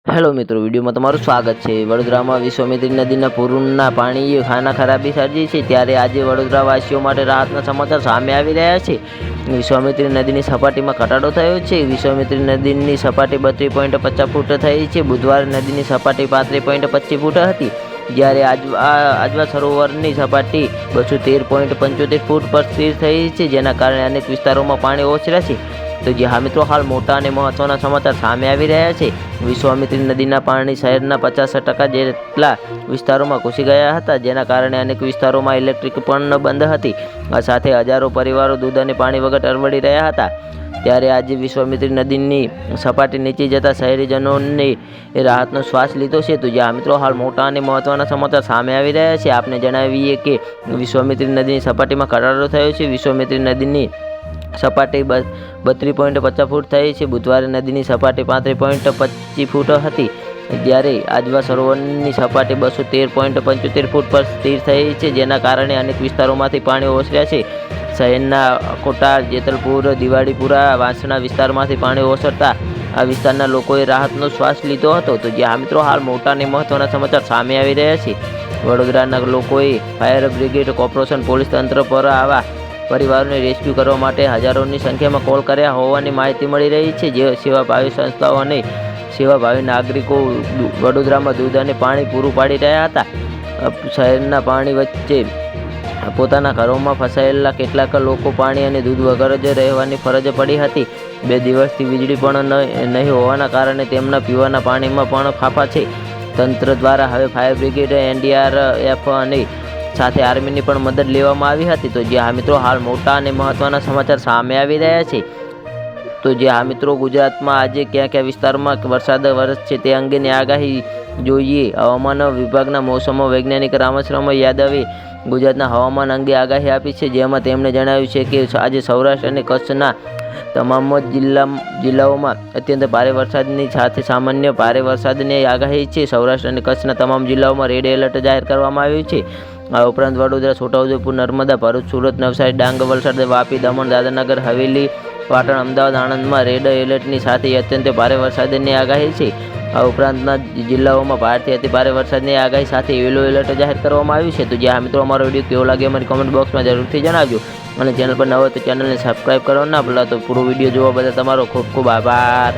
Hello મિત્રો, વિડીયોમાં તમારું સ્વાગત છે। વડોદરામાં વિશ્વામિત્રી નદીના પૂરના પાણીએ ખાનાખરાબી સર્જી છે, ત્યારે આજે વડોદરાવાસીઓ માટે રાહતના સમાચાર સામે આવી રહ્યા છે। વિશ્વામિત્રી નદીની સપાટીમાં ઘટાડો થયો છે। વિશ્વામિત્રી નદીની સપાટી 32.50 ફૂટ થઈ છે। બુધવારે નદીની સપાટી 35.25 ફૂટ હતી, જ્યારે આજવા સરોવરની સપાટી 213.75 ફૂટ પર સ્થિર થઈ છે, જેના કારણે અનેક વિસ્તારોમાં પાણી ઓસર્યા છે। તો જે હા મિત્રો, હાલ મોટા અને મહત્વના સમાચાર સામે આવી રહ્યા છે। વિશ્વામિત્રી નદીના પાણી શહેરના 50% જેટલા વિસ્તારોમાં ઘૂસી ગયા હતા, જેના કારણે અનેક વિસ્તારોમાં ઇલેક્ટ્રિક પણ બંધ હતી। આ સાથે હજારો પરિવારો દૂધ અને પાણી વગર તરવડી રહ્યા હતા। ત્યારે આજે વિશ્વામિત્રી નદીની સપાટી નીચે જતાં શહેરીજનોને રાહતનો શ્વાસ લીધો છે। તો જ્યાં મિત્રો, હાલ મોટા અને મહત્વના સમાચાર સામે આવી રહ્યા છે। આપને જણાવીએ કે વિશ્વામિત્રી નદીની સપાટીમાં ઘટાડો થયો છે। વિશ્વામિત્રી નદીની સપાટી 32.50 ફૂટ થઈ છે। બુધવારે નદીની સપાટી 35.25 ફૂટ હતી, જ્યારે આજવા સરોવરની સપાટી 213.75 ફૂટ પર સ્થિર થઈ છે, જેના કારણે અનેક વિસ્તારોમાંથી પાણી ઓસર્યા છે। શહેરના કોટાર, જેતલપુર, દિવાળીપુરા, વાંસણા વિસ્તારમાંથી પાણી ઓસરતા આ વિસ્તારના લોકોએ રાહતનો શ્વાસ લીધો હતો। તો જ્યાં મિત્રો, હાલ મોટા અને મહત્વના સમાચાર સામે આવી રહ્યા છે। વડોદરાના લોકોએ ફાયર બ્રિગેડ, કોર્પોરેશન, પોલીસ તંત્ર પર આવા પરિવારોને રેસ્ક્યુ કરવા માટે હજારોની સંખ્યામાં કોલ કર્યા હોવાની માહિતી મળી રહી છે। જે સેવાભાવી સંસ્થાઓ અને સેવાભાવી નાગરિકો વડોદરામાં દૂધ અને પાણી પૂરું પાડી રહ્યા હતા। શહેરના પાણી વચ્ચે પોતાના ઘરોમાં ફસાયેલા કેટલાક લોકો પાણી અને દૂધ વગર જ રહેવાની ફરજ પડી હતી। 2 દિવસથી વીજળી પણ નહીં હોવાના કારણે તેમના પીવાના પાણીમાં પણ ફાંફા છે। તંત્ર દ્વારા હવે ફાયર બ્રિગેડ, NDRF અને સાથે આર્મીની પણ મદદ લેવામાં આવી હતી। તો જે હા મિત્રો, હાલ મોટા અને મહત્વના સમાચાર સામે આવી રહ્યા છે। તો જે હા મિત્રો, ગુજરાતમાં આજે કયા કયા વિસ્તારમાં વરસાદ વરસશે તે અંગેની આગાહી જોઈએ। હવામાન વિભાગના મોસમ વૈજ્ઞાનિક રામેશ્વર યાદવે ગુજરાતના હવામાન અંગે આગાહી આપી છે, જેમાં તેમણે જણાવ્યું છે કે આજે સૌરાષ્ટ્ર અને કચ્છના તમામ જિલ્લાઓમાં અત્યંત ભારે વરસાદની સાથે સામાન્ય ભારે વરસાદની આગાહી છે। સૌરાષ્ટ્ર અને કચ્છના તમામ જિલ્લાઓમાં રેડ એલર્ટ જાહેર કરવામાં આવ્યું છે। આ ઉપરાંત વડોદરા, છોટાઉદેપુર, નર્મદા, ભરૂચ, સુરત, નવસારી, ડાંગ, વલસાડ, વાપી, દમણ, દાદરાનગર હવેલી, પાટણ, અમદાવાદ, આણંદમાં રેડ એલર્ટની સાથે અત્યંત ભારે વરસાદની આગાહી છે। આ ઉપરાંતના જિલ્લાઓમાં ભારેથી અતિ ભારે વરસાદની આગાહી સાથે યલો એલર્ટ જાહેર કરવામાં આવ્યું છે। તો જ્યાં મિત્રો, અમારો વિડીયો કેવો લાગ્યો અમારી કોમેન્ટ બોક્સમાં જરૂરથી જણાવજો, અને ચેનલ પર ન હોય તો ચેનલને સબસ્ક્રાઈબ કરવાનું ના ભૂલતા। તો પૂરો વિડીયો જોવા બદલ તમારો ખૂબ ખૂબ આભાર।